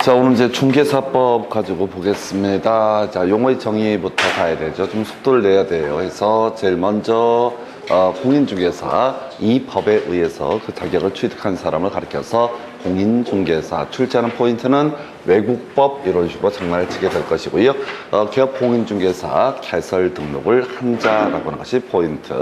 자, 오늘 이제 중개사법 가지고 보겠습니다. 자, 용어의 정의부터 가야 되죠. 좀 속도를 내야 돼요. 해서 제일 먼저 공인중개사, 이 법에 의해서 그 자격을 취득한 사람을 가리켜서 공인중개사, 출제하는 포인트는 외국법 이런 식으로 장난을 치게 될 것이고요. 기업 공인중개사 개설 등록을 한 자라고 하는 것이 포인트.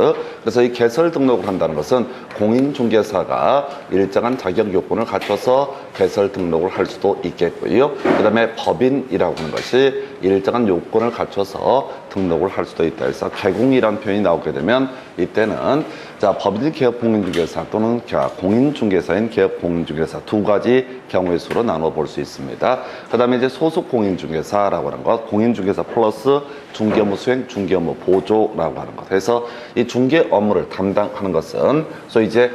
그래서 이 개설 등록을 한다는 것은 공인중개사가 일정한 자격 요건을 갖춰서 개설 등록을 할 수도 있겠고요. 그 다음에 법인이라고 하는 것이 일정한 요건을 갖춰서 등록을 할 수도 있다 해서 개공이라는 표현이 나오게 되면 이때는 자, 법인 기업 공인중개사 또는 공인중개사인 기업 공인중개사 두 가지 경우의 수로 나눠 볼 수 있습니다. 그 다음에 이제 소속 공인중개사라고 하는 것, 공인중개사 플러스 중개업무 수행, 중개업무 보조라고 하는 것. 그래서 이 중개 업무를 담당하는 것은 소위 이제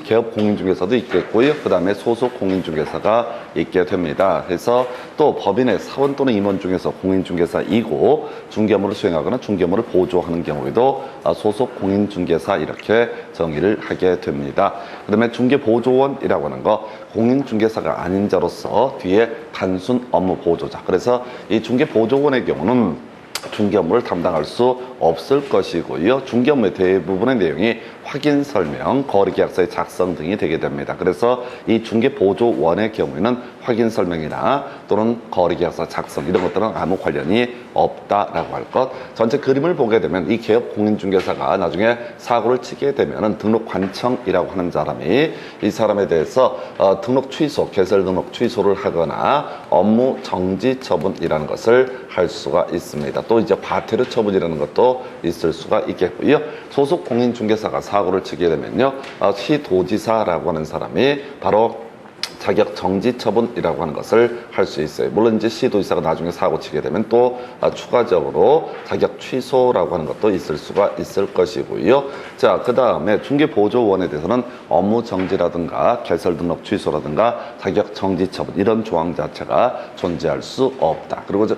기업 공인중개사도 있겠고요. 그 다음에 소속 공인중개사가 있게 됩니다. 그래서 또 법인의 사원 또는 임원 중에서 공인중개사이고 중개업무를 수행하거나 중개업무를 보조하는 경우에도 소속 공인중개사 이렇게 정의를 하게 됩니다. 그 다음에 중개보조원이라고 하는 거, 공인중개사가 아닌 자로서 뒤에 단순 업무 보조자. 그래서 이 중개보조원의 경우는 중개 업무를 담당할 수 없을 것이고요. 중개 업무의 대부분의 내용이 확인 설명, 거래계약서의 작성 등이 되게 됩니다. 그래서 이 중개보조원의 경우에는 확인 설명이나 또는 거래계약서 작성 이런 것들은 아무 관련이 없다라고 할 것. 전체 그림을 보게 되면 이 기업 공인중개사가 나중에 사고를 치게 되면은 등록관청이라고 하는 사람이 이 사람에 대해서 등록 취소, 개설 등록 취소를 하거나 업무 정지 처분이라는 것을 할 수가 있습니다. 또 이제 과태료 처분이라는 것도 있을 수가 있겠고요. 소속 공인중개사가 사고를 치게 되면요, 시도지사라고 하는 사람이 바로 자격 정지 처분이라고 하는 것을 할 수 있어요. 물론 이제 시도지사가 나중에 사고 치게 되면 또 추가적으로 자격 취소라고 하는 것도 있을 수가 있을 것이고요. 자, 그 다음에 중개보조원에 대해서는 업무 정지라든가 개설 등록 취소라든가 자격 정지 처분 이런 조항 자체가 존재할 수 없다. 그리고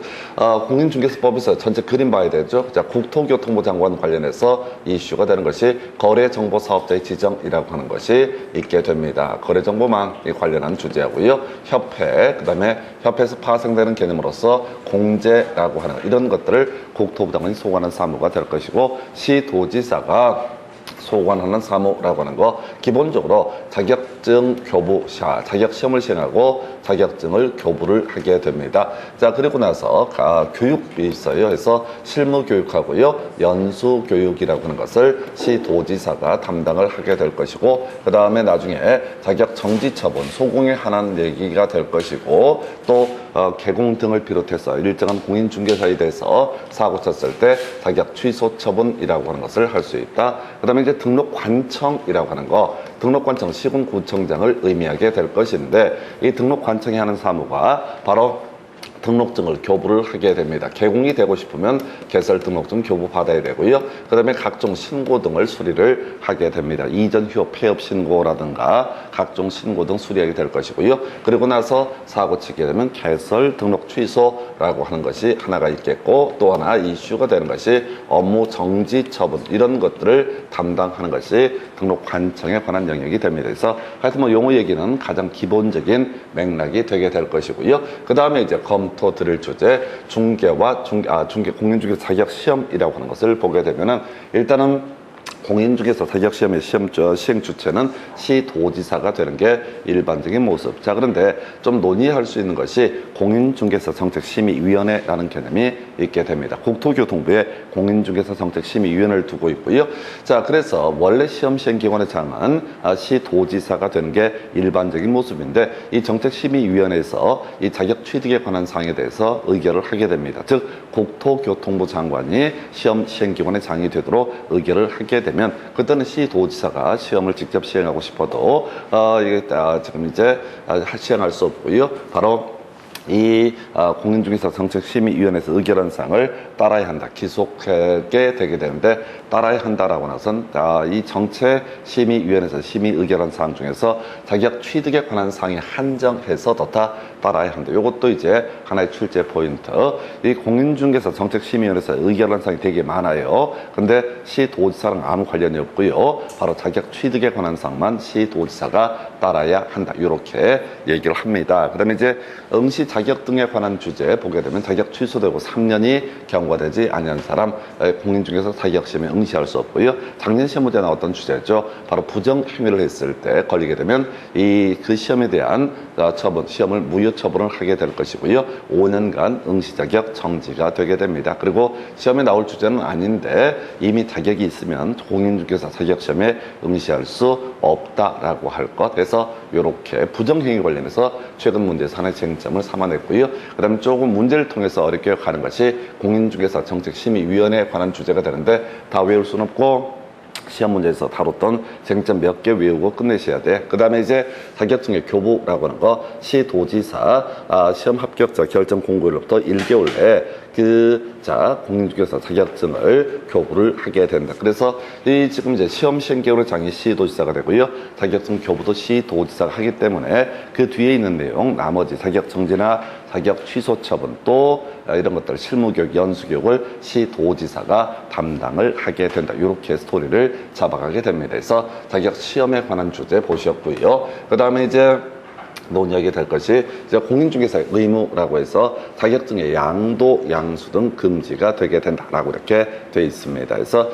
공인중개사법에서 전체 그림 봐야 되죠. 자, 국토교통부 장관 관련해서 이슈가 되는 것이 거래정보사업자의 지정이라고 하는 것이 있게 됩니다. 거래정보망에 관련한 주제하고요. 협회, 그 다음에 협회에서 파생되는 개념으로서 공제라고 하는 이런 것들을 국토부 장관이 소관하는 사무가 될 것이고, 시도지사가 소관하는 사무라고 하는 거, 기본적으로 자격증 교부, 자격시험을 시행하고 자격증을 교부를 하게 됩니다. 자, 그리고 나서 교육이 있어요. 그래서 실무교육하고요, 연수교육이라고 하는 것을 시도지사가 담당을 하게 될 것이고, 그 다음에 나중에 자격정지처분, 소공에 관한 얘기가 될 것이고, 또 개공 등을 비롯해서 일정한 공인중개사에 대해서 사고 쳤을 때 자격 취소 처분이라고 하는 것을 할 수 있다. 그 다음에 이제 등록관청이라고 하는 거, 등록관청 시군구청장을 의미하게 될 것인데, 이 등록관청이 하는 사무가 바로 등록증을 교부를 하게 됩니다. 개공이 되고 싶으면 개설 등록증 교부 받아야 되고요. 그 다음에 각종 신고 등을 수리를 하게 됩니다. 이전 휴업 폐업 신고라든가 각종 신고 등 수리하게 될 것이고요. 그리고 나서 사고 치게 되면 개설 등록 취소라고 하는 것이 하나가 있겠고, 또 하나 이슈가 되는 것이 업무 정지 처분 이런 것들을 담당하는 것이 등록관청에 관한 영역이 됩니다. 그래서 하여튼 뭐 용어 얘기는 가장 기본적인 맥락이 되게 될 것이고요. 그 다음에 이제 검토 드릴 주제, 중개와 공인중개사 자격시험이라고 하는 것을 보게 되면은, 일단은 공인중개사 자격시험의 시행 주체는 시도지사가 되는 게 일반적인 모습. 자, 그런데 좀 논의할 수 있는 것이 공인중개사 정책심의위원회라는 개념이 있게 됩니다. 국토교통부에 공인중개사 정책심의위원회를 두고 있고요. 자, 그래서 원래 시험 시행기관의 장은 시도지사가 되는 게 일반적인 모습인데, 이 정책심의위원회에서 이 자격 취득에 관한 사항에 대해서 의결을 하게 됩니다. 즉, 국토교통부 장관이 시험 시행기관의 장이 되도록 의결을 하게 됩니다. 그때는 시도지사가 시험을 직접 시행하고 싶어도 이게 지금 이제 시행할 수 없고요. 바로 이 공인중개사 정책심의위원회에서 의결한 사항을 따라야 한다, 기속하게 되게 되는데, 따라야 한다라고 나선 이 정책심의위원회에서 심의 의결한 사항 중에서 자격 취득에 관한 사항이 한정해서 다 따라야 한다. 이것도 이제 하나의 출제 포인트. 이 공인중개사 정책심의위원회에서 의결한 사항이 되게 많아요. 근데 시도지사랑 아무 관련이 없고요. 바로 자격 취득에 관한 사항만 시도지사가 따라야 한다. 이렇게 얘기를 합니다. 그 다음에 이제 응시 자격 등에 관한 주제 보게 되면 자격 취소되고 3년이 경과되지 아니한 사람 공인중개사 자격시험에 응시할 수 없고요. 작년 시험 문제 나왔던 주제죠. 바로 부정행위를 했을 때 걸리게 되면 그 시험에 대한 처분, 시험을 무효 처분을 하게 될 것이고요. 5년간 응시 자격 정지가 되게 됩니다. 그리고 시험에 나올 주제는 아닌데 이미 자격이 있으면 공인중개사 자격시험에 응시할 수 없다라고 할 것. 그래서 이렇게 부정행위 관련해서 최근 문제에서 하나의 쟁점을 삼아냈고요. 그 다음에 조금 문제를 통해서 어렵게 가는 것이 공인중개사 정책심의위원회에 관한 주제가 되는데 다 외울 수는 없고 시험 문제에서 다뤘던 쟁점 몇 개 외우고 끝내셔야 돼. 그 다음에 이제 자격증의 교부라고 하는 거, 시도지사 시험 합격자 결정 공고일로부터 1개월 내에 공인중개사 자격증을 교부를 하게 된다. 그래서 지금 이제 시험 시행계획의 장이 시도지사가 되고요. 자격증 교부도 시도지사가 하기 때문에 그 뒤에 있는 내용, 나머지 자격 정지나 자격 취소 처분 또 이런 것들 실무교육, 연수교육을 시도지사가 담당을 하게 된다. 이렇게 스토리를 잡아가게 됩니다. 그래서 자격 시험에 관한 주제 보셨고요. 그 다음에 이제 논의하게 될 것이 이제 공인중개사의 의무라고 해서 자격증의 양도, 양수 등 금지가 되게 된다라고 이렇게 돼 있습니다. 그래서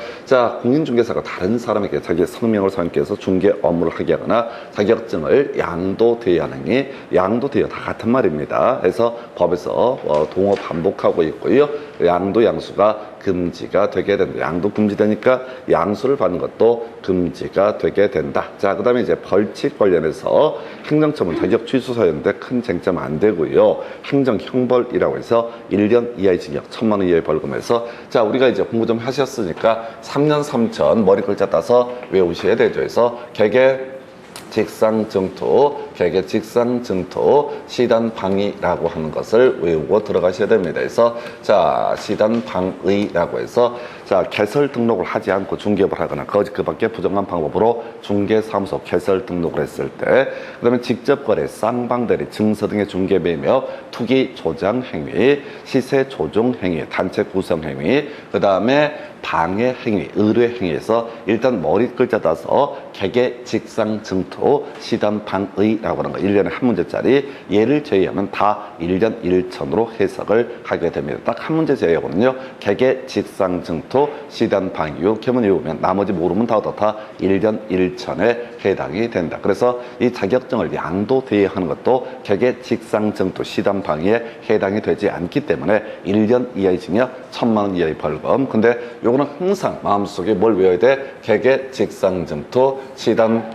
공인중개사가 다른 사람에게 자기 성명을 사용해서 중개 업무를 하게 하거나 자격증을 양도, 대여하는 양도, 대여 다 같은 말입니다. 그래서 법에서 동어 반복하고 있고요. 양도, 양수가 금지가 되게 된다. 양도 금지되니까 양수를 받는 것도 금지가 되게 된다. 그 다음에 이제 벌칙 관련해서 행정처분 자격 취소 사유인데 큰 쟁점 안 되고요. 행정형벌이라고 해서 1년 이하의 징역, 1,000만 원 이하의 벌금에서 우리가 이제 공부 좀 하셨으니까 3년 3천 머리 글자 따서 외우셔야 되죠. 그래서 개개 직상증토, 개개 직상증토, 시단방위라고 하는 것을 외우고 들어가셔야 됩니다. 그래서 시단방의라고 해서 개설 등록을 하지 않고 중개업을 하거나 그 밖에 부정한 방법으로 중개사무소 개설 등록을 했을 때, 그 다음에 직접거래, 쌍방대리, 증서 등의 중개 매입, 투기 조장 행위, 시세 조종 행위, 단체 구성 행위, 그 다음에 방해 행위, 의뢰 행위에서 일단 머리 글자 따서 개개 직상 증토 시단 방의라고 하는 거 1년에 한 문제짜리, 얘를 제외하면 다 1년 1천으로 해석을 하게 됩니다. 딱 한 문제 제외하고는요, 개개 직상 증토 시단 방의 이렇게만 외우면 나머지 모르면 다 1년 1천에 해당이 된다. 그래서 이 자격증을 양도 대여하는 것도 개개 직상 증토 시단 방의에 해당이 되지 않기 때문에 1년 이하의 징역, 1,000만 원 이하의 벌금. 근데 요거는 항상 마음속에 뭘 외워야 돼? 개개 직상증토 시단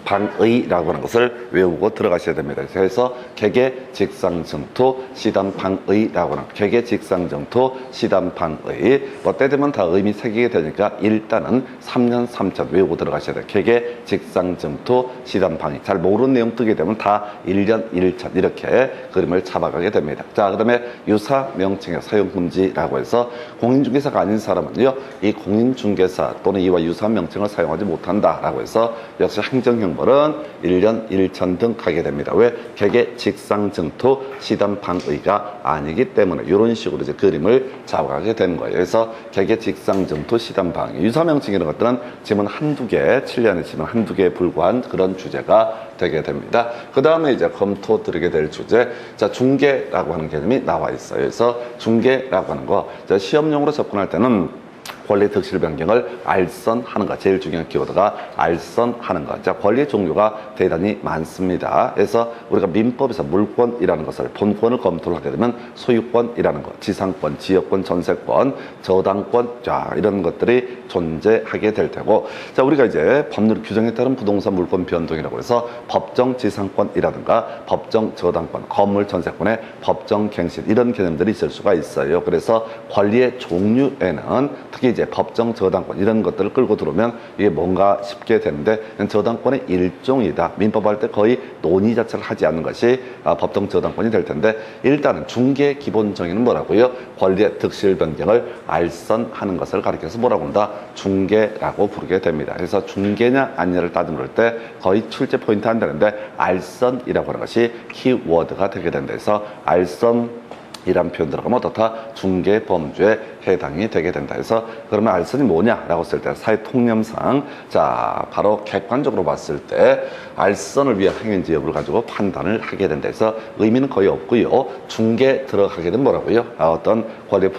방의라고 하는 것을 외우고 들어가셔야 됩니다. 그래서 개개 직상증토 시단 방의라고 하는 개개 직상증토 시단 방의 때 되면 다 의미 새기게 되니까 일단은 3년 3천 외우고 들어가셔야 돼요. 개개 직상증토 시단 방의. 잘 모르는 내용 뜨게 되면 다 1년 1천 이렇게 그림을 잡아가게 됩니다. 그 다음에 유사 명칭의 사용 금지라고 해서 공인중개사가 아닌 사람은요, 이 공인중개사 또는 이와 유사 명칭을 사용하지 못한다라고 해서 역시 행정형 벌은 1년 1천 등 가게 됩니다. 왜? 개개 직상증토 시단 방의가 아니기 때문에 이런 식으로 이제 그림을 잡아가게 되는 거예요. 그래서 개개 직상증토 시단 방의 유사명칭 이런 것들은 지문 한두 개, 7년의 지문 한두 개에 불과한 그런 주제가 되게 됩니다. 그 다음에 이제 검토 드리게 될 주제, 중개라고 하는 개념이 나와 있어요. 그래서 중개라고 하는 거 시험용으로 접근할 때는 권리 득실 변경을 알선하는 것, 제일 중요한 키워드가 알선하는 것. 권리 종류가 대단히 많습니다. 그래서 우리가 민법에서 물권이라는 것을 본권을 검토를 하게 되면 소유권이라는 것, 지상권, 지역권, 전세권, 저당권, 이런 것들이 존재하게 될 테고, 우리가 이제 법률 규정에 따른 부동산 물권 변동이라고 해서 법정 지상권이라든가 법정 저당권, 건물 전세권의 법정 갱신 이런 개념들이 있을 수가 있어요. 그래서 권리의 종류에는 특히 이제 이제 법정 저당권 이런 것들을 끌고 들어오면 이게 뭔가 싶게 되는데 저당권의 일종이다. 민법할 때 거의 논의 자체를 하지 않는 것이 법정 저당권이 될 텐데 일단은 중개 기본 정의는 뭐라고요? 권리의 득실 변경을 알선하는 것을 가리켜서 뭐라고 한다? 중개라고 부르게 됩니다. 그래서 중개냐 아니냐를 따져볼 때 거의 출제 포인트 안 되는데 알선이라고 하는 것이 키워드가 되게 된다. 그래서 알선이란 표현 들어가면 어떻다? 중개 범주에 해당이 되게 된다. 그래서 그러면 알선이 뭐냐라고 했을 때 사회 통념상 자 바로 객관적으로 봤을 때 알선을 위한 행위인지 여부를 가지고 판단을 하게 된다. 그래서 의미는 거의 없고요. 중개 들어가게 되면 뭐라고요? 어떤 권리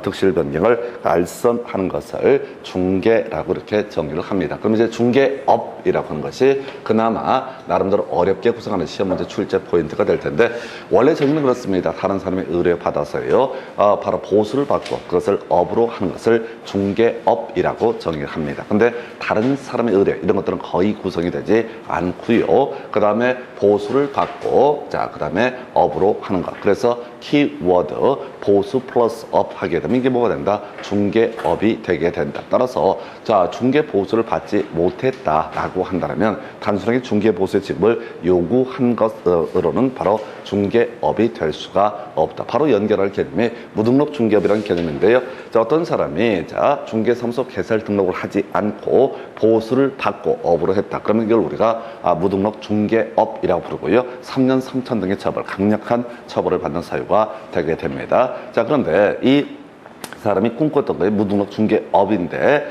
득실 변경을 알선하는 것을 중개라고 이렇게 정의를 합니다. 그럼 이제 중개업이라고 하는 것이 그나마 나름대로 어렵게 구성하는 시험 문제 출제 포인트가 될 텐데 원래 정의는 그렇습니다. 다른 사람의 의뢰 받아서요. 바로 보수를 받고 그것을 업으로 하는 것을 중개업이라고 정의를 합니다. 근데 다른 사람의 의뢰 이런 것들은 거의 구성이 되지 않고요. 그 다음에 보수를 받고 자 그 다음에 업으로 하는 것. 그래서 키워드 보수 플러스 업 하게 되면 이게 뭐가 된다? 중개업이 되게 된다. 따라서 자 중개 보수를 받지 못했다라고 한다면 단순하게 중개 보수의 지급을 요구한 것으로는 바로 중개업이 될 수가 없다. 바로 연결할 개념이 무등록 중개업이라는 개념인데요. 자 어떤 사람이 자 중개사무소 개설 등록을 하지 않고 보수를 받고 업으로 했다. 그러면 이걸 우리가 무등록 중개업이라고 부르고요. 3년 3천 등의 처벌, 강력한 처벌을 받는 사유가 되게 됩니다. 자 그런데 이 사람이 꿈꿨던 거예요. 무등록 중개업인데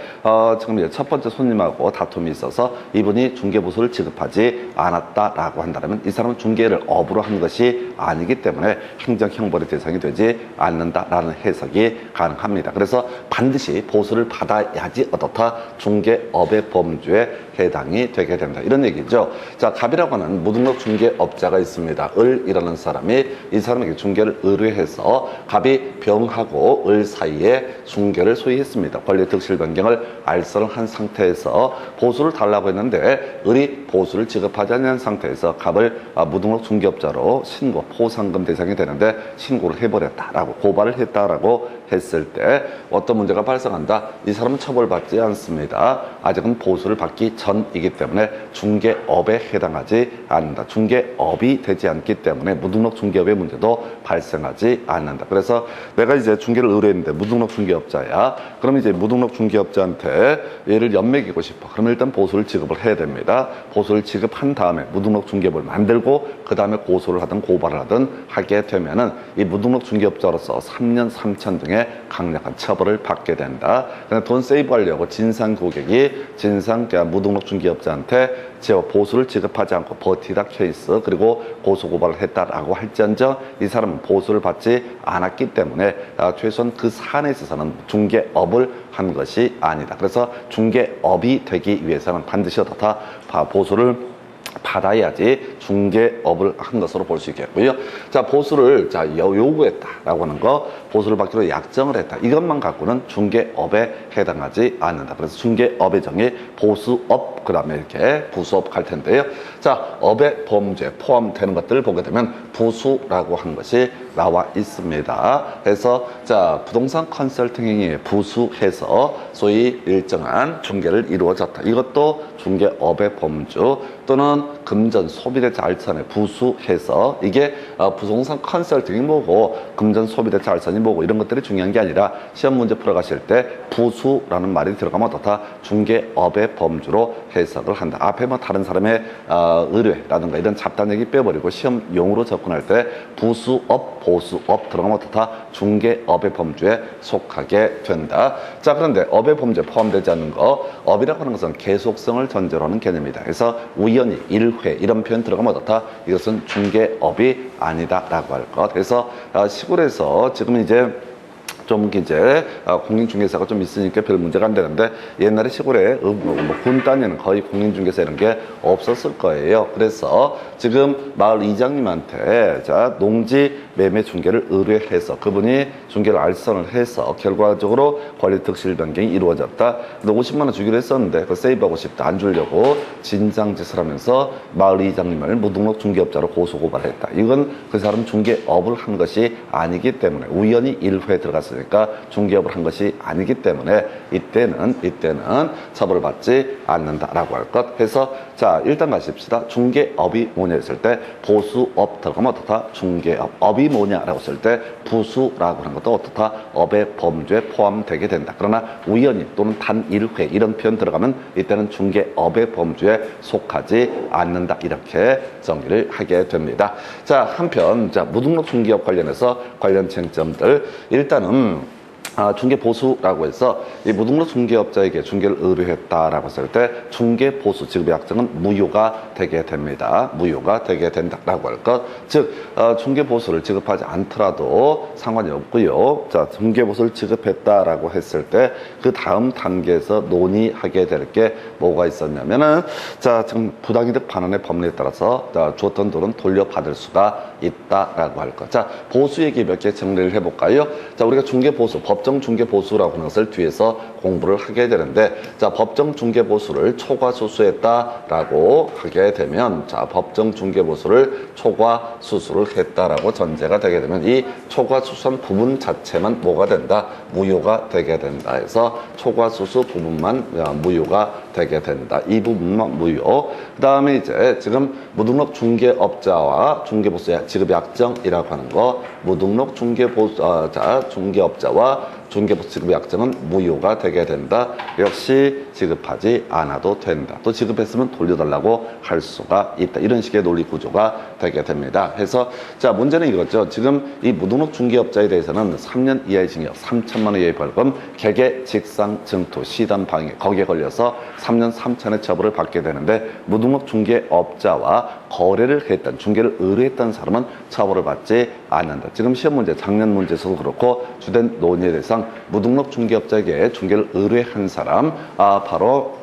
지금 이제 첫 번째 손님하고 다툼이 있어서 이분이 중개보수를 지급하지 않았다라고 한다면 이 사람은 중개를 업으로 한 것이 아니기 때문에 행정형벌의 대상이 되지 않는다라는 해석이 가능합니다. 그래서 반드시 보수를 받아야지 어떻다? 중개업의 범주에 해당이 되게 된다. 이런 얘기죠. 자, 갑이라고 하는 무등록 중개업자가 있습니다. 을이라는 사람이 이 사람에게 중개를 의뢰해서 갑이 병하고 을 사이에 중개를 소유했습니다. 권리 득실 변경을 알선을 한 상태에서 보수를 달라고 했는데 을이 보수를 지급하지 않는 상태에서 갑을 무등록 중개업자로 신고, 포상금 대상이 되는데 신고를 해버렸다라고 고발을 했다라고 했을 때 어떤 문제가 발생한다? 이 사람은 처벌받지 않습니다. 아직은 보수를 받기 전이기 때문에 중개업에 해당하지 않는다. 중개업이 되지 않기 때문에 무등록 중개업의 문제도 발생하지 않는다. 그래서 내가 이제 중개를 의뢰했는데 무등록 중개업자야. 그럼 이제 무등록 중개업자한테 얘를 연맥이고 싶어. 그러면 일단 보수를 지급을 해야 됩니다. 보수를 지급한 다음에 무등록 중개업을 만들고 그 다음에 고소를 하든 고발을 하든 하게 되면은 이 무등록 중개업자로서 3년 3천 등의 강력한 처벌을 받게 된다. 그냥 돈 세이브하려고 진상 고객이 진상 무등록 중개업자한테 보수를 지급하지 않고 버티다 케이스 그리고 고소 고발을 했다라고 할지언정 이 사람은 보수를 받지 않았기 때문에 최소한 그 사안에 있어서는 중개업을 한 것이 아니다. 그래서 중개업이 되기 위해서는 반드시 어떻다? 보수를 받아야지 중개업을 한 것으로 볼 수 있겠고요. 자, 보수를 요구했다라고 하는 거, 보수를 받기로 약정을 했다. 이것만 갖고는 중개업에 해당하지 않는다. 그래서 중개업의 정의 보수업, 그 다음에 이렇게 부수업 갈 텐데요. 자, 업의 범죄에 포함되는 것들을 보게 되면 부수라고 한 것이 나와 있습니다. 그래서 자, 부동산 컨설팅이 부수해서 소위 일정한 중개를 이루어졌다. 이것도 중개업의 범주 또는 금전 소비대차 알선에 부수해서 이게 부동산 컨설팅이 뭐고 금전 소비대차 알선이 뭐고 이런 것들이 중요한 게 아니라 시험 문제 풀어가실 때 부수라는 말이 들어가면 어떻다? 중개업의 범주로 해석을 한다. 앞에 뭐 다른 사람의 의뢰라든가 이런 잡다한 얘기 빼버리고 시험용으로 접근할 때 부수업, 보수업 들어가면 어떻다? 중개업의 범주에 속하게 된다. 자, 그런데 업의 범주에 포함되지 않는 거, 업이라고 하는 것은 계속성을 전제로 하는 개념입니다. 그래서 우연히, 일회 이런 표현 들어가면 어떻다? 이것은 중개업이 아니다라고 할 것. 그래서 시골에서 지금 이제 좀 이제 공인중개사가 좀 있으니까 별 문제가 안 되는데 옛날에 시골에 군 단위는 거의 공인중개사 이런 게 없었을 거예요. 그래서 지금 마을 이장님한테 자 농지 매매 중개를 의뢰해서 그분이 중개를 알선을 해서 결과적으로 권리 득실 변경이 이루어졌다. 근데 50만 원 주기로 했었는데 그거 세이브하고 싶다. 안 주려고 진상짓을 하면서 마을 이장님을 무등록 중개업자로 고소고발했다. 이건 그 사람 중개업을 한 것이 아니기 때문에 우연히 일회에 들어갔을 했으니까 중개업을 한 것이 아니기 때문에 이때는 처벌받지 않는다라고 할 것 해서 자 일단 가십시다. 중개업이 뭐냐 했을 때 보수업 들어가면 어떻다? 중개업. 업이 뭐냐라고 했을 때 부수라고 하는 것도 어떻다? 업의 범주에 포함되게 된다. 그러나 우연히 또는 단일회 이런 표현 들어가면 이때는 중개업의 범주에 속하지 않는다. 이렇게 정리를 하게 됩니다. 자 한편 자 무등록 중개업 관련해서 관련 쟁점들 일단은 중개보수라고 해서 이 무등록 중개업자에게 중개를 의뢰했다라고 했을 때 중개보수 지급의 약정은 무효가 되게 됩니다. 무효가 되게 된다라고 할 것. 즉 중개보수를 지급하지 않더라도 상관이 없고요. 자 중개보수를 지급했다라고 했을 때 그 다음 단계에서 논의하게 될 게 뭐가 있었냐면은 자 지금 부당이득 반환의 법리에 따라서 줬던 돈은 돌려받을 수가 있다라고 할 것. 자 보수 얘기 몇 개 정리를 해볼까요? 자 우리가 중개보수 법정 중개보수라고 하는 것을 뒤에서 공부를 하게 되는데 자 법정 중개보수를 초과수수했다라고 하게 되면 자 법정 중개보수를 초과수수를 했다라고 전제가 되게 되면 이 초과수수한 부분 자체만 뭐가 된다? 무효가 되게 된다 해서 초과수수 부분만 무효가 되게 된다. 이 부분만 무효. 그 다음에 이제 지금 무등록 중개업자와 중개보수의 지급 약정이라고 하는 거 무등록 중개업자와 중개보수 지급 약정은 무효가 되게 된다. 역시 지급하지 않아도 된다. 또 지급했으면 돌려달라고 할 수가 있다. 이런 식의 논리 구조가 되게 됩니다. 해서 자 문제는 이거죠. 지금 이 무등록 중개업자에 대해서는 3년 이하의 징역, 3천만 원 이하의 벌금, 개개, 직상, 증토, 시단, 방해 거기에 걸려서 3년 3천의 처벌을 받게 되는데 무등록 중개업자와 거래를 했던 중개를 의뢰했던 사람은 처벌을 받지 않는다. 지금 시험 문제, 작년 문제에서도 그렇고 주된 논의에 대해서 무등록 중개업자에게 중개를 의뢰한 사람 바로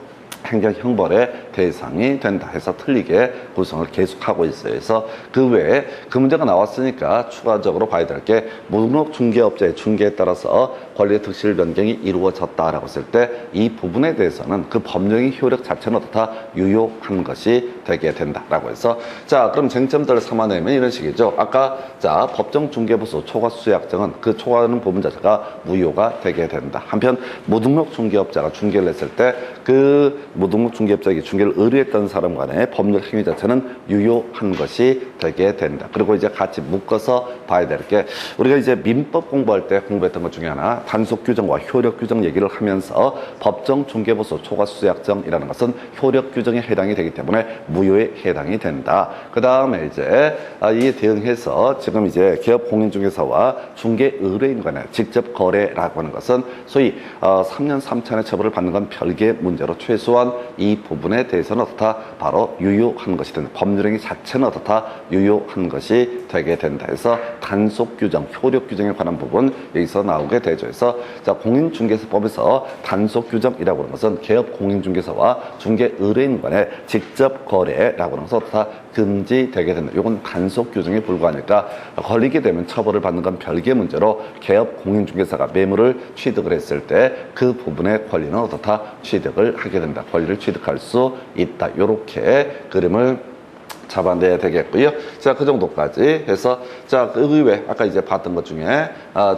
행정형벌의 대상이 된다 해서 틀리게 구성을 계속하고 있어요. 그래서 그 외에 그 문제가 나왔으니까 추가적으로 봐야 될 게 무등록 중개업자의 중개에 따라서 권리의 득실 변경이 이루어졌다라고 했을 때 이 부분에 대해서는 그 법령의 효력 자체는 어떻다? 유효한 것이 되게 된다라고 해서 자 그럼 쟁점들을 삼아내면 이런 식이죠. 아까 자 법정 중개보수 초과수수 약정은 그 초과하는 부분 자체가 무효가 되게 된다. 한편 무등록 중개업자가 중개를 했을 때 그 무등록 중개업자에게 중개를 의뢰했던 사람 간의 법률 행위 자체는 유효한 것이 되게 된다. 그리고 이제 같이 묶어서 봐야 될 게 우리가 이제 민법 공부할 때 공부했던 것 중에 하나 단속 규정과 효력 규정 얘기를 하면서 법정 중개보수 초과수수 약정이라는 것은 효력 규정에 해당이 되기 때문에 무효에 해당이 된다. 그 다음에 이제 이에 대응해서 지금 이제 기업 공인중개사와 중개 의뢰인 간의 직접 거래라고 하는 것은 소위 3년 3천의 처벌을 받는 건 별개의 문제로 최소한 이 부분에 대해서는 어떻다? 바로 유효한 것이 된다. 법률행위 자체는 어떻다? 유효한 것이 되게 된다. 해서 단속 규정, 효력 규정에 관한 부분 여기서 나오게 되죠. 그래서 자 공인중개사법에서 단속 규정이라고 하는 것은 개업 공인중개사와 중개 의뢰인 간의 직접 거래라고 하는 것은 어떻다? 금지되게 된다. 이건 단속 규정에 불과하니까 걸리게 되면 처벌을 받는 건 별개의 문제로 개업 공인중개사가 매물을 취득을 했을 때 그 부분의 권리는 어떻다? 취득을 하게 된다. 권리를 취득할 수 있다. 이렇게 그림을 잡아내야 되겠고요. 자, 그 정도까지 해서 자, 그 의외 아까 이제 봤던 것 중에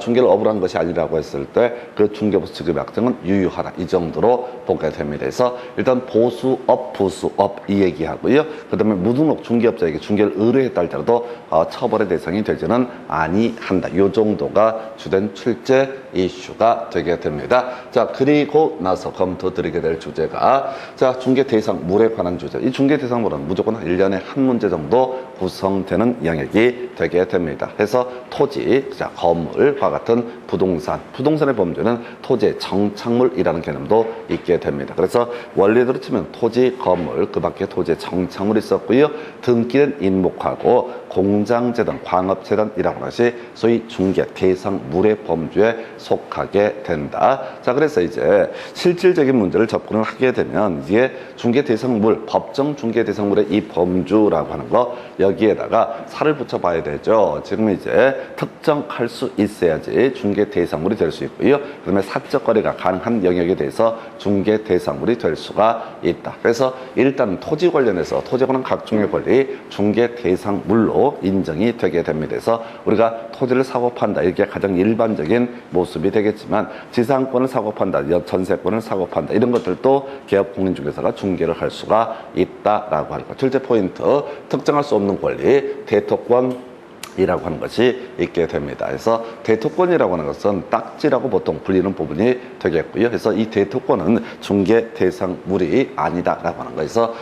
중개를 업으로 한 것이 아니라고 했을 때 그 중개보수 지급 약정은 유효하다. 이 정도로 보게 됩니다. 그래서 일단 보수업, 부수업 이 얘기하고요. 그다음에 무등록 중개업자에게 중개를 의뢰했다 할지라도 처벌의 대상이 되지는 아니한다. 이 정도가 주된 출제 이슈가 되게 됩니다. 자, 그리고 나서 검토드리게 될 주제가 자, 중개 대상물에 관한 주제. 이 중개 대상물은 무조건 1년에 한 문제 정도 구성되는 영역이 되게 됩니다. 그래서 토지, 자, 건물과 같은 부동산의 범주는 토지의 정착물이라는 개념도 있게 됩니다. 그래서 원리대로 치면 토지, 건물, 그 밖에 토지의 정착물이 있었고요. 등기된 인목하고 공장재단, 광업재단이라는 것이 소위 중개 대상물의 범주에 속하게 된다. 자, 그래서 이제 실질적인 문제를 접근을 하게 되면 이게 중개 대상물, 법정 중개 대상물의 이 범주라고 하는 거 여기에다가 살을 붙여봐야 되죠. 지금 이제 특정할 수 있어야지 중개 대상물이 될 수 있고요. 그다음에 사적 거래가 가능한 영역에 대해서 중개 대상물이 될 수가 있다. 그래서 일단 토지 관련해서 토지에 관한 각종의 권리 중개 대상물로 토지로 인정이 되게 됩니다. 그래서 우리가 토지를 사고 판다, 이게 가장 일반적인 모습이 되겠지만 지상권을 사고 판다, 전세권을 사고 판다, 이런 것들도 개업공인중개사가 중개를 할 수가 있다라고 하는 것. 둘째 포인트, 특정할 수 없는 권리, 대토권 이라고 하는 것이 있게 됩니다. 그래서 대토권이라고 하는 것은 딱지라고 보통 불리는 부분이 되겠고요. 그래서 이 대토권은 중개 대상물이 아니다라고 하는 거에서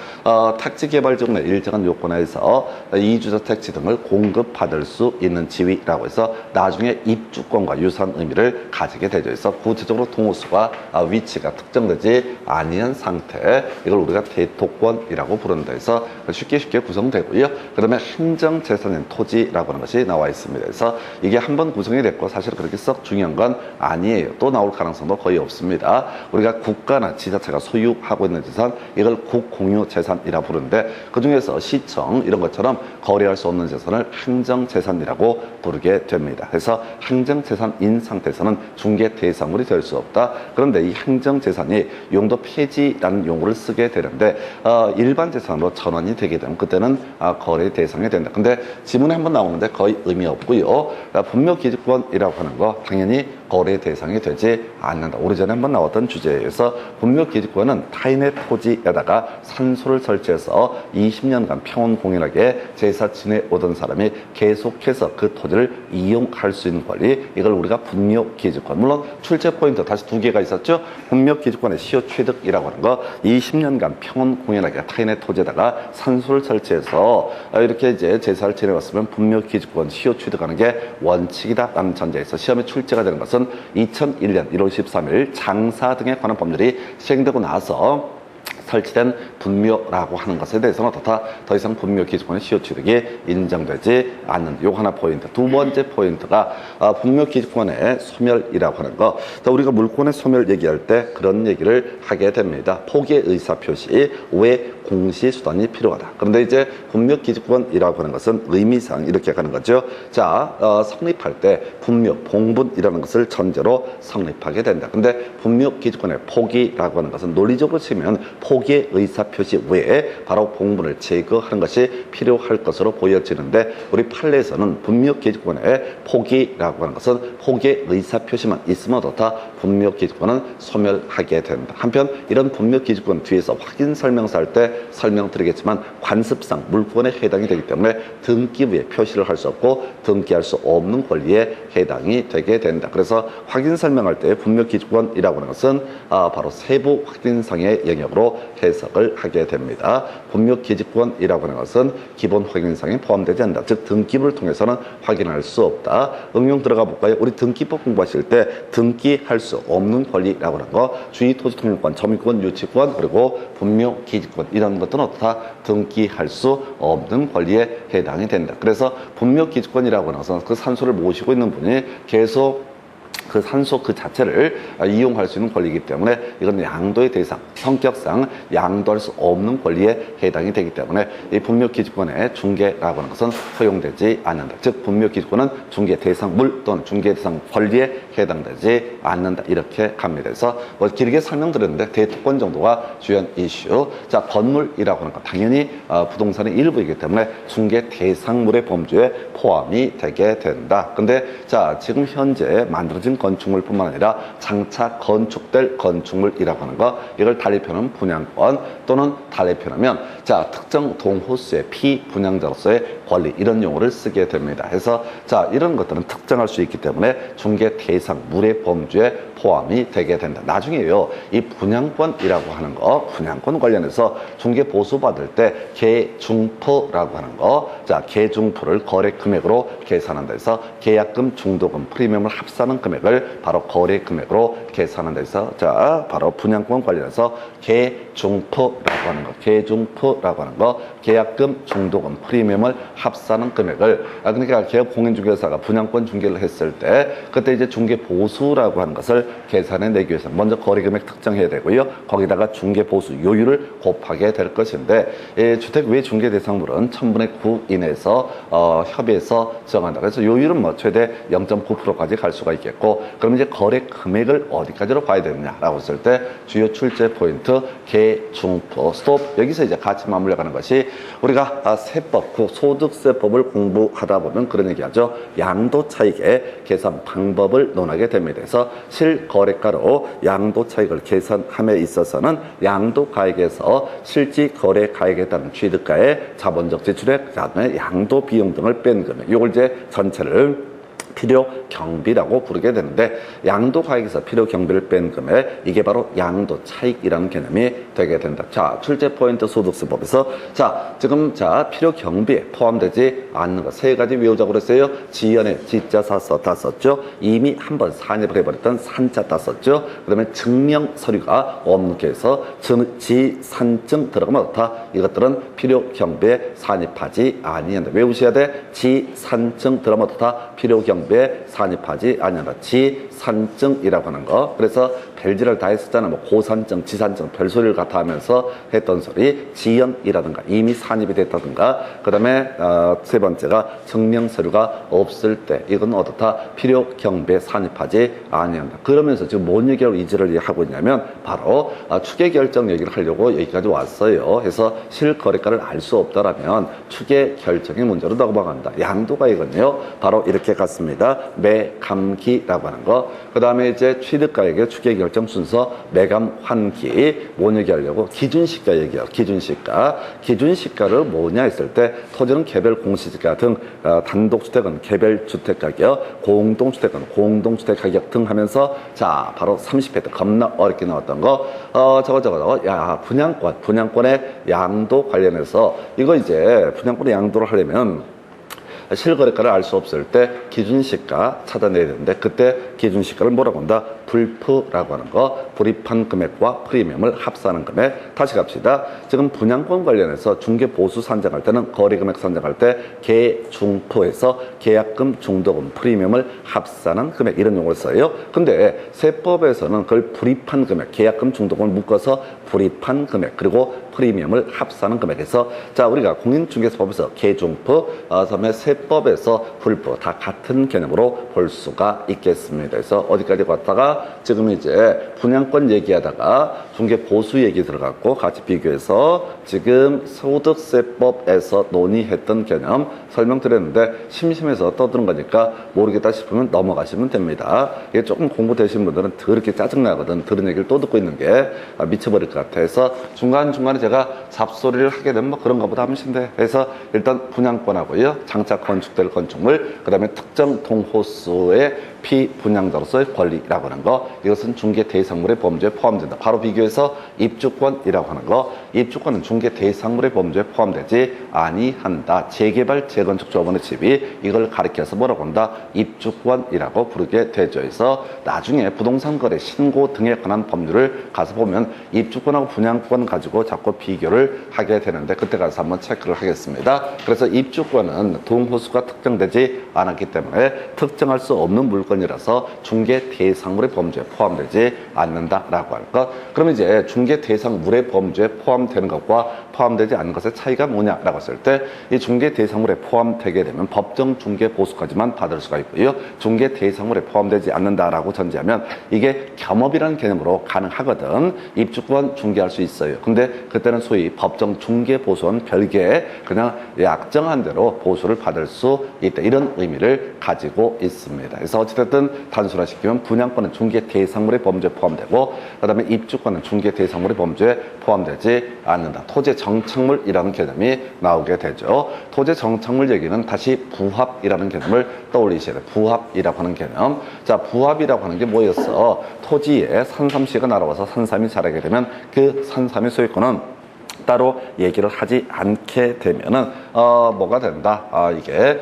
택지 개발지구나 일정한 요건에서 이주저택지 등을 공급받을 수 있는 지위라고 해서 나중에 입주권과 유사한 의미를 가지게 되죠. 그래서 구체적으로 동호수가 위치가 특정되지 아니한 상태, 이걸 우리가 대토권이라고 부른다 해서 쉽게 구성되고요. 그다음에 행정재산인 토지라고 하는 것이 나와 있습니다. 그래서 이게 한번 구성이 됐고 사실 그렇게 썩 중요한 건 아니에요. 또 나올 가능성도 거의 없습니다. 우리가 국가나 지자체가 소유하고 있는 재산, 이걸 국공유재산이라 부르는데 그중에서 시청 이런 것처럼 거래할 수 없는 재산을 행정재산이라고 부르게 됩니다. 그래서 행정재산인 상태에서는 중개 대상물이 될 수 없다. 그런데 이 행정재산이 용도 폐지라는 용어를 쓰게 되는데 일반 재산으로 전환이 되게 되면 그때는 거래 대상이 된다. 근데 지문에 한번 나오는데 거의 의미 없고요. 분묘기지권이라고 하는 거 당연히 거래 대상이 되지 않는다. 오래전에 한번 나왔던 주제에서 분묘기지권은 타인의 토지에다가 산소를 설치해서 20년간 평온공연하게 제사 지내오던 사람이 계속해서 그 토지를 이용할 수 있는 권리, 이걸 우리가 분묘기지권. 물론 출제 포인트 다시 두 개가 있었죠. 분묘기지권의 시효취득이라고 하는 거, 20년간 평온공연하게 타인의 토지에다가 산소를 설치해서 이렇게 이제 제사를 지내왔으면 분묘기지권 시효취득하는 게 원칙이다라는 전제에서 시험에 출제가 되는 것은 2001년 1월 13일 장사 등에 관한 법률이 시행되고 나서 설치된 분묘라고 하는 것에 대해서는 더 이상 분묘기지권의 시효취득이 인정되지 않는, 요거 하나 포인트. 두 번째 포인트가 분묘기지권의 소멸이라고 하는 거. 우리가 물권의 소멸 얘기할 때 그런 얘기를 하게 됩니다. 포기의 의사표시 외 공시수단이 필요하다. 그런데 이제 분묘기지권이라고 하는 것은 의미상 이렇게 가는 거죠. 자, 성립할 때 분묘, 봉분이라는 것을 전제로 성립하게 된다. 근데 분묘기지권의 포기라고 하는 것은 논리적으로 치면 포기의 의사표시 외에 바로 봉분을 제거하는 것이 필요할 것으로 보여지는데 우리 판례에서는 분묘기지권의 포기라고 하는 것은 포기의 의사표시만 있으면 어떻다? 분묘기지권은 소멸하게 된다. 한편 이런 분묘기지권 뒤에서 확인 설명서 할 때 설명드리겠지만 관습상 물권에 해당이 되기 때문에 등기부에 표시를 할 수 없고 등기할 수 없는 권리에 해당이 되게 된다. 그래서 확인 설명할 때 분묘기지권이라고 하는 것은 바로 세부 확인상의 영역으로 해석을 하게 됩니다. 분묘기지권이라고 하는 것은 기본 확인상에 포함되지 않는다. 즉 등기부를 통해서는 확인할 수 없다. 응용 들어가 볼까요? 우리 등기법 공부하실 때 등기할 수 없는 권리라고 하는 거, 주의토지통행권, 점유권, 유치권, 그리고 분묘기지권, 이런 것들은 어떻다? 등기할 수 없는 권리에 해당이 된다. 그래서 분묘기지권이라고 하는 것은 그 산소를 모시고 있는 분이 계속 그 산소 그 자체를 이용할 수 있는 권리이기 때문에 이건 양도의 대상, 성격상 양도할 수 없는 권리에 해당이 되기 때문에 이 분묘기지권의 중개라고 하는 것은 허용되지 않는다. 즉 분묘기지권은 중개 대상물 또는 중개 대상 권리에 해당되지 않는다. 이렇게 갑니다. 그래서 뭐 길게 설명드렸는데 대토권 정도가 주요 이슈. 자, 건물이라고 하는 건 당연히 부동산의 일부이기 때문에 중개 대상물의 범주에 포함이 되게 된다. 근데 자, 지금 현재 만들어진 건축물뿐만 아니라 장차 건축될 건축물이라고 하는 거, 이걸 달리 표현하면 분양권 또는 달리 표현하면 자, 특정 동호수의 피분양자로서의 권리, 이런 용어를 쓰게 됩니다. 그래서 자, 이런 것들은 특정할 수 있기 때문에 중개 대상물의 범주에 포함이 되게 된다. 나중에요, 이 분양권이라고 하는 거, 분양권 관련해서 중개 보수 받을 때 계중포라고 하는 거, 자, 계중포를 거래 금액으로 계산한다 해서 계약금, 중도금, 프리미엄을 합산한 금액을 바로 거래 금액으로 계산한다 해서 자, 바로 분양권 관련해서 계중포라고 하는 거, 계중포라고 하는 거, 계약금, 중도금, 프리미엄을 합산한 금액을 그러니까 개업공인중개사가 분양권 중개를 했을 때 그때 이제 중개 보수라고 하는 것을 계산해 내기 위해서 먼저 거래 금액 특정해야 되고요. 거기다가 중개 보수 요율을 곱하게 될 것인데 주택 외 중개 대상물은 1000분의 9 이내에서 협의해서 정한다. 그래서 요율은 뭐 최대 0.9%까지 갈 수가 있겠고, 그럼 이제 거래 금액을 어디까지로 봐야 되느냐라고 했을 때 주요 출제 포인트 개, 중, 포, 스톱 여기서 이제 같이 맞물려가는 것이 우리가 세법, 그 소득세법을 공부하다 보면 그런 얘기하죠. 양도 차익의 계산 방법을 논하게 됩니다. 그래서 실거래가로 양도 차익을 계산함에 있어서는 양도가액에서 실지거래가액에 따른 취득가의 자본적 지출액, 그다음에 양도 비용 등을 뺀 금액, 이걸 이제 전체를 필요 경비라고 부르게 되는데 양도가액에서 필요 경비를 뺀 금액 이게 바로 양도 차익이라는 개념이 되게 된다. 자, 출제 포인트 소득세법에서 자 지금 자 필요 경비에 포함되지 않는 것 세 가지 외우자고 그랬어요. 지연에 지자 사서 다 썼죠. 이미 한번 산입을 해버렸던 산자 다 썼죠. 그다음에 증명 서류가 없는 케이서 지산증 들어가면 어떻다? 이것들은 필요 경비에 산입하지 아니한다. 외우셔야 돼. 지산증 들어가면 어떻다? 필요 경비에 산입하지 아니한다. 지산증이라고 하는 거. 그래서 별지를 다 했었잖아. 뭐 고산증, 지산증, 별소리를 갖다 하면서 했던 소리. 지연이라든가 이미 산입이 됐다든가. 그 다음에 세 번째가 증명서류가 없을 때 이건 어떻다? 필요 경비에 산입하지 아니한다. 그러면서 지금 뭔 얘기를 이지를 하고 있냐면 바로 추계 결정 얘기를 하려고 여기까지 왔어요. 그래서 실거래가를 알 수 없다라면 추계 결정의 문제로 넘어간다. 양도가액은요. 바로 이렇게 갔습니다. 매감기라고 하는 거. 그 다음에 이제 취득가액의 추계 결정 순서 매감 환기 뭔 얘기하려고 기준시가 얘기해요. 기준시가를 뭐냐 했을 때 토지는 개별 공시지가 등 단독주택은 개별주택 가격 공동주택은 공동주택 가격 등 하면서 자 바로 30회 때 겁나 어렵게 나왔던 거 저거 야 분양권의 양도 관련해서 이거 이제 분양권의 양도를 하려면 실거래가를 알 수 없을 때 기준시가 찾아내야 되는데 그때 기준시가를 뭐라고 한다? 불프라고 하는 거. 불입한 금액과 프리미엄을 합산한 금액. 다시 갑시다. 지금 분양권 관련해서 중개보수 산정할 때는 거래금액 산정할 때 계중포에서 계약금, 중도금, 프리미엄을 합산한 금액 이런 용어를 써요. 근데 세법에서는 그걸 불입한 금액, 계약금, 중도금을 묶어서 불입한 금액 그리고 프리미엄을 합산한 금액에서 자 우리가 공인중개사법에서 계중포, 그다음에 세법에서 불포 다 같은 개념으로 볼 수가 있겠습니다. 그래서 어디까지 갔다가 지금 이제 분양권 얘기하다가 중개보수 얘기 들어갔고 같이 비교해서 지금 소득세법에서 논의했던 개념 설명드렸는데 심심해서 떠드는 거니까 모르겠다 싶으면 넘어가시면 됩니다. 이게 조금 공부되신 분들은 더럽게 짜증나거든. 들은 얘기를 또 듣고 있는 게 미쳐버릴 것 같아서 중간중간에 제가 잡소리를 하게 되면 뭐 그런가 보다 하면 신데 그래서 일단 분양권하고요. 장차 건축될 건축물 그 다음에 특정 동호수의 피분양자로서의 권리라고 하는 거 이것은 중개 대상물의 범죄에 포함된다. 바로 비교해서 입주권이라고 하는 거 입주권은 중개 대상물의 범죄에 포함되지 아니한다. 재개발 재건축 조합원의 집이 이걸 가리켜서 뭐라고 한다? 입주권이라고 부르게 되죠. 그래서 나중에 부동산 거래 신고 등에 관한 법률을 가서 보면 입주권하고 분양권 가지고 자꾸 비교를 하게 되는데 그때 가서 한번 체크를 하겠습니다. 그래서 입주권은 동호수가 특정되지 않았기 때문에 특정할 수 없는 물건이라서 중개 대상물의 범죄에 포함되지 않는다라고 할 것. 그럼 이제 중개 대상물의 범죄에 포함되는 것과 포함되지 않는 것의 차이가 뭐냐라고 했을 때 이 중개 대상물에 포함되게 되면 법정 중개 보수까지만 받을 수가 있고요. 중개 대상물에 포함되지 않는다라고 전제하면 이게 겸업이라는 개념으로 가능하거든. 입주권 중개할 수 있어요. 근데 그때는 소위 법정 중개 보수는 별개의 그냥 약정한 대로 보수를 받을 수 있다. 이런 의미를 가지고 있습니다. 그래서 어찌됐든 단순화시키면 분양권은 중개 대상물의 범죄에 포함되고 그 다음에 입주권은 중개 대상물의 범죄에 포함되지 않는다. 토지 정착물이라는 개념이 나오게 되죠. 토지 정착물 얘기는 다시 부합이라는 개념을 떠올리셔야 돼요. 부합이라고 하는 개념. 자, 부합이라고 하는 게 뭐였어? 토지에 산삼씨가 날아와서 산삼이 자라게 되면 그 산삼의 소유권은 따로 얘기를 하지 않게 되면은 뭐가 된다. 이게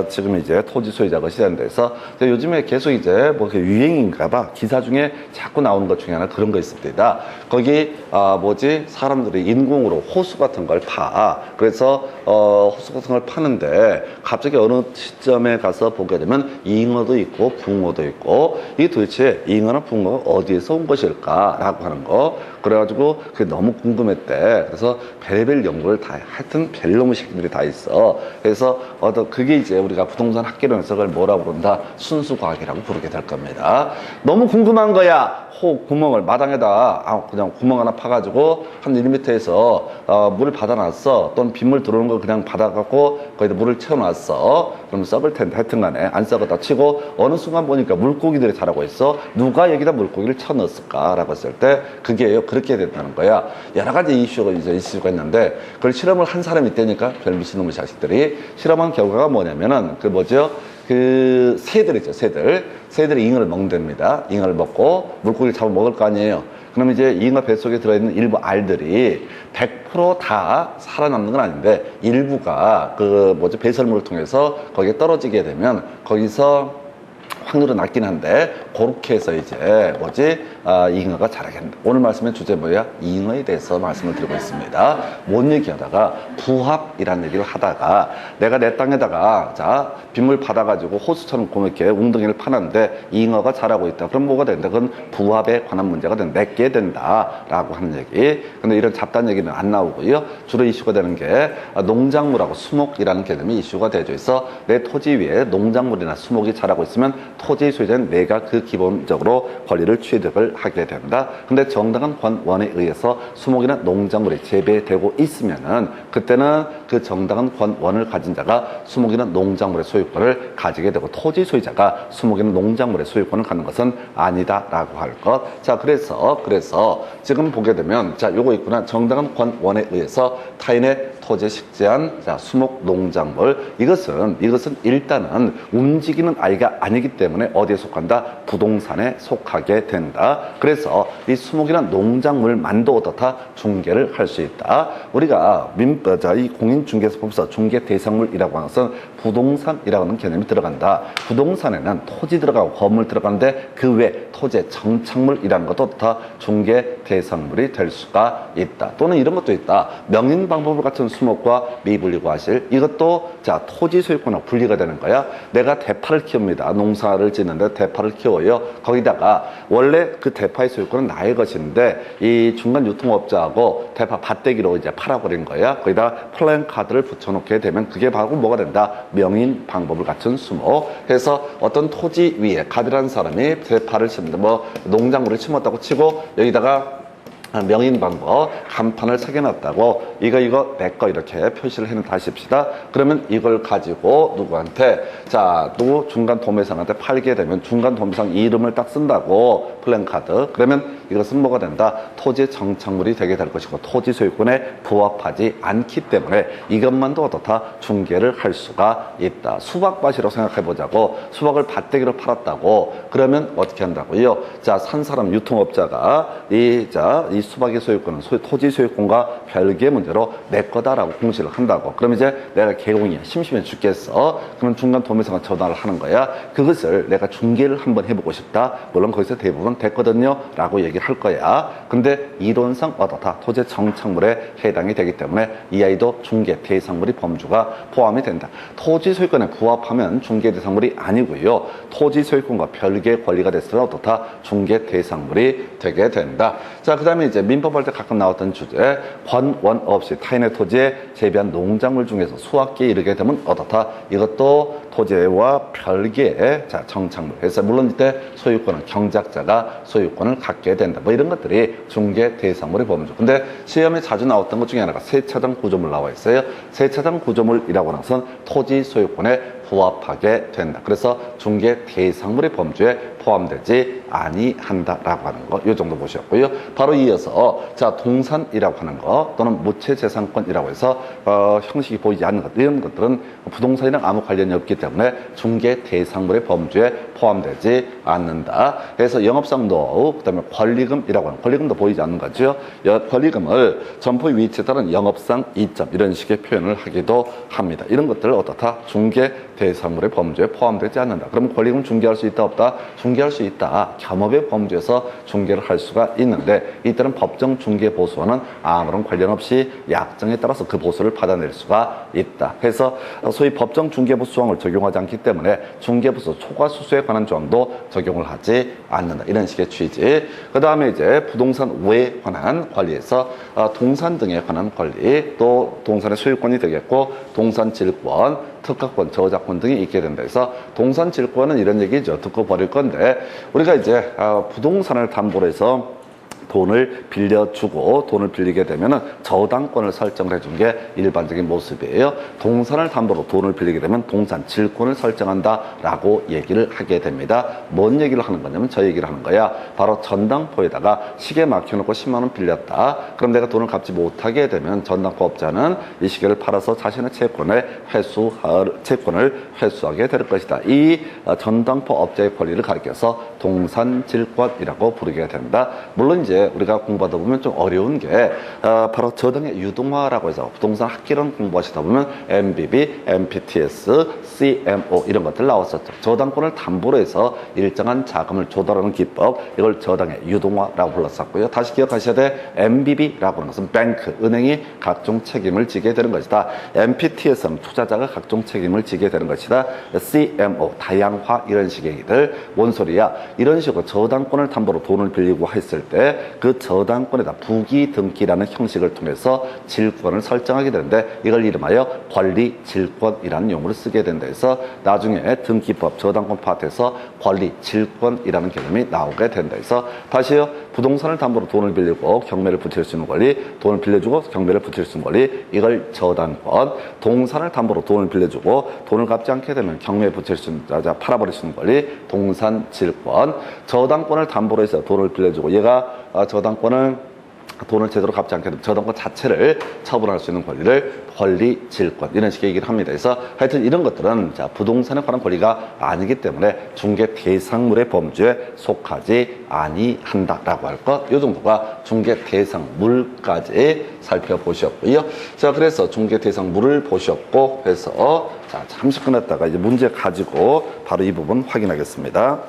지금 이제 토지 소유자가 시작된 데서 요즘에 계속 이제 뭐 유행인가봐 기사 중에 자꾸 나오는 것 중에 하나 그런 거 있습니다. 거기 뭐지 사람들이 인공으로 호수 같은 걸 파. 그래서 호수 같은 걸 파는데 갑자기 어느 시점에 가서 보게 되면 잉어도 있고 붕어도 있고 이게 도대체 잉어나 붕어가 어디에서 온 것일까라고 하는 거. 그래가지고 그게 너무 궁금했대. 그래서 별의별 연구를 다 하여튼 별놈의 새끼들이 다 있어. 그래서 그게 이제 우리가 부동산 학개론에서 그걸 뭐라고 부른다? 순수과학이라고 부르게 될 겁니다. 너무 궁금한 거야. 구멍을 마당에다 그냥 구멍 하나 파가지고 한 1m에서 물을 받아놨어. 또는 빗물 들어오는 거 그냥 받아갖고 거기다 물을 채워놨어. 그럼 썩을 텐데 하여튼간에 안 썩었다 치고 어느 순간 보니까 물고기들이 자라고 있어. 누가 여기다 물고기를 쳐넣었을까라고 했을 때 그게 그렇게 된다는 거야. 여러 가지 이슈가 있는데 그걸 실험을 한 사람이 있다니까 별 미친놈의 자식들이 실험한 결과가 뭐냐면은 그 새들이죠. 새들이 잉어를 먹는답니다. 잉어를 먹고 물고기를 잡아 먹을 거 아니에요. 그럼 이제 잉어 뱃속에 들어있는 일부 알들이 100% 다 살아남는 건 아닌데 일부가 배설물을 통해서 거기에 떨어지게 되면 거기서 확률은 낮긴 한데 그렇게 해서 이제 잉어가 자라게 된다. 오늘 말씀의 주제 뭐야? 잉어에 대해서 말씀을 드리고 있습니다. 뭔 얘기하다가 부합이라는 얘기를 하다가 내가 내 땅에다가 빗물 받아가지고 호수처럼 고렇게 웅덩이를 파놨는데 잉어가 자라고 있다. 그럼 뭐가 된다? 그건 부합에 관한 문제가 내게 된다라고 하는 얘기. 근데 이런 잡다한 얘기는 안 나오고요. 주로 이슈가 되는 게 농작물하고 수목이라는 개념이 이슈가 되어져 있어 내 토지 위에 농작물이나 수목이 자라고 있으면 토지 소유자는 내가 그 기본적으로 권리를 취득을 하게 된다. 근데 정당한 권원에 의해서 수목이나 농작물이 재배되고 있으면은 그때는 그 정당한 권원을 가진 자가 수목이나 농작물의 소유권을 가지게 되고 토지 소유자가 수목이나 농작물의 소유권을 갖는 것은 아니다라고 할 것. 자, 그래서 지금 보게 되면 요거 있구나. 정당한 권원에 의해서 타인의 토지에 식재한 수목 농작물 이것은 일단은 움직이는 아이가 아니기 때문에 어디에 속한다? 부동산에 속하게 된다. 그래서 이 수목이나 농작물만도 어떻다? 중개를 할 수 있다. 우리가 이 공인중개사법에서 중개대상물이라고 하는 것은 부동산이라고 하는 개념이 들어간다. 부동산에는 토지 들어가고 건물 들어가는데 그 외 토지의 정착물이라는 것도 다 중개대상물이 될 수가 있다. 또는 이런 것도 있다. 명인방법을 갖춘 수목과 미분리과실 이것도 토지 소유권과 분리가 되는 거야. 내가 대파를 키웁니다. 농사를 짓는데 대파를 키워요. 거기다가 원래 그 대파의 소유권은 나의 것인데 이 중간 유통업자하고 대파 밭대기로 이제 팔아버린 거야. 거기다 플랜카드를 붙여놓게 되면 그게 바로 뭐가 된다? 명인 방법을 갖춘 수목. 그래서 어떤 토지 위에 갑이라는 사람이 대파를 심는다. 농작물을 심었다고 치고 여기다가 명인 방법 간판을 새겨놨다고 이거 내 거 이렇게 표시를 해놓다 하십시다. 그러면 이걸 가지고 누구한테 누구 중간 도매상한테 팔게 되면 중간 도매상 이름을 딱 쓴다고 플랜카드. 그러면 이것은 뭐가 된다? 토지 정착물이 되게 될 것이고 토지 소유권에 부합하지 않기 때문에 이것만도 어떻다? 중개를 할 수가 있다. 수박밭이라고 생각해 보자고. 수박을 밭대기로 팔았다고. 그러면 어떻게 한다고요? 산 사람 유통업자가 이 수박의 소유권은 토지 소유권과 별개의 문제로 내 거다라고 공시를 한다고. 그럼 이제 내가 개공이야. 심심해 죽겠어. 그러면 중간 도매상한테 전화를 하는 거야. 그것을 내가 중개를 한번 해보고 싶다. 물론 거기서 대부분 됐거든요. 라고 얘기를 할 거야. 근데 이론상 어떻다? 토지 정착물에 해당이 되기 때문에 이 아이도 중개 대상물이 범주가 포함이 된다. 토지 소유권에 부합하면 중개 대상물이 아니고요. 토지 소유권과 별개의 권리가 됐으면 어떻다? 중개 대상물이 되게 된다. 그 다음에 이제 민법할 때 가끔 나왔던 주제 권원 없이 타인의 토지에 재배한 농작물 중에서 수확기에 이르게 되면 어떻다? 이것도 토지와 별개의 정착물. 그래서 물론 이때 소유권은 경작자가 소유권을 갖게 된다. 이런 것들이 중개 대상물의 범주. 근데 시험에 자주 나왔던 것 중에 하나가 세차장 구조물 나와 있어요. 세차장 구조물이라고 하는 것은 토지 소유권에 부합하게 된다. 그래서 중개 대상물의 범주에 포함되지 아니한다라고 하는 거, 이 정도 보셨고요. 바로 이어서 동산이라고 하는 거 또는 무채재산권이라고 해서 형식이 보이지 않는 것, 이런 것들은 부동산이랑 아무 관련이 없기 때문에 중개 대상물의 범주에 포함되지 않는다. 그래서 영업상 노하우, 그다음에 권리금이라고 하는 권리금도 보이지 않는 거죠. 권리금을 점포의 위치에 따른 영업상 이점 이런 식의 표현을 하기도 합니다. 이런 것들을 어떻다? 중개 대상물의 범주에 포함되지 않는다. 그럼 권리금 중개할 수 있다 없다? 중개할 수 있다. 겸업의 범주에서 중개를 할 수가 있는데 이때는 법정 중개 보수와는 아무런 관련 없이 약정에 따라서 그 보수를 받아낼 수가 있다. 그래서 소위 법정 중개보수 조항을 적용하지 않기 때문에 중개부서 초과 수수에 관한 조항도 적용을 하지 않는다. 이런 식의 취지. 그 다음에 이제 부동산 외에 관한 관리에서 동산 등에 관한 관리, 또 동산의 소유권이 되겠고 동산 질권, 특허권, 저작권 등이 있게 된다 해서 동산 질권은 이런 얘기죠. 듣고 버릴 건데 우리가 이제 부동산을 담보로 해서 돈을 빌려주고 돈을 빌리게 되면은 저당권을 설정을 해준 게 일반적인 모습이에요. 동산을 담보로 돈을 빌리게 되면 동산 질권을 설정한다라고 얘기를 하게 됩니다. 뭔 얘기를 하는 거냐면 저 얘기를 하는 거야. 바로 전당포에다가 시계 막혀놓고 10만 원 빌렸다. 그럼 내가 돈을 갚지 못하게 되면 전당포업자는 이 시계를 팔아서 자신의 채권을 회수하게 될 것이다. 이 전당포업자의 권리를 가리켜서 동산질권이라고 부르게 된다. 물론 이제 우리가 공부하다 보면 좀 어려운 게 바로 저당의 유동화라고 해서 부동산 학기론 공부하시다 보면 MBB, MPTS, CMO 이런 것들 나왔었죠. 저당권을 담보로 해서 일정한 자금을 조달하는 기법, 이걸 저당의 유동화라고 불렀었고요. 다시 기억하셔야 돼. MBB라고 하는 것은 뱅크, 은행이 각종 책임을 지게 되는 것이다. MPTS는 투자자가 각종 책임을 지게 되는 것이다. CMO, 다양화 이런 식의 얘기들. 뭔 소리야? 이런 식으로 저당권을 담보로 돈을 빌리고 했을 때 그 저당권에다 부기 등기라는 형식을 통해서 질권을 설정하게 되는데 이걸 이름하여 권리 질권이라는 용어를 쓰게 된다 해서 나중에 등기법 저당권 파트에서 권리 질권이라는 개념이 나오게 된다 해서 다시요. 부동산을 담보로 돈을 빌리고 경매를 붙일 수 있는 권리, 돈을 빌려주고 경매를 붙일 수 있는 권리, 이걸 저당권. 동산을 담보로 돈을 빌려주고 돈을 갚지 않게 되면 경매에 붙일 수 있는, 팔아버릴 수 있는 권리, 동산질권. 저당권을 담보로 해서 돈을 빌려주고 얘가 저당권을 돈을 제대로 갚지 않게 되면 저당권 자체를 처분할 수 있는 권리를 권리질권 이런 식의 얘기를 합니다. 그래서 하여튼 이런 것들은 부동산에 관한 권리가 아니기 때문에 중개 대상물의 범주에 속하지 아니한다라고 할 것. 이 정도가 중개 대상물까지 살펴보셨고요. 자, 그래서 중개 대상물을 보셨고 해서 잠시 끊었다가 이제 문제 가지고 바로 이 부분 확인하겠습니다.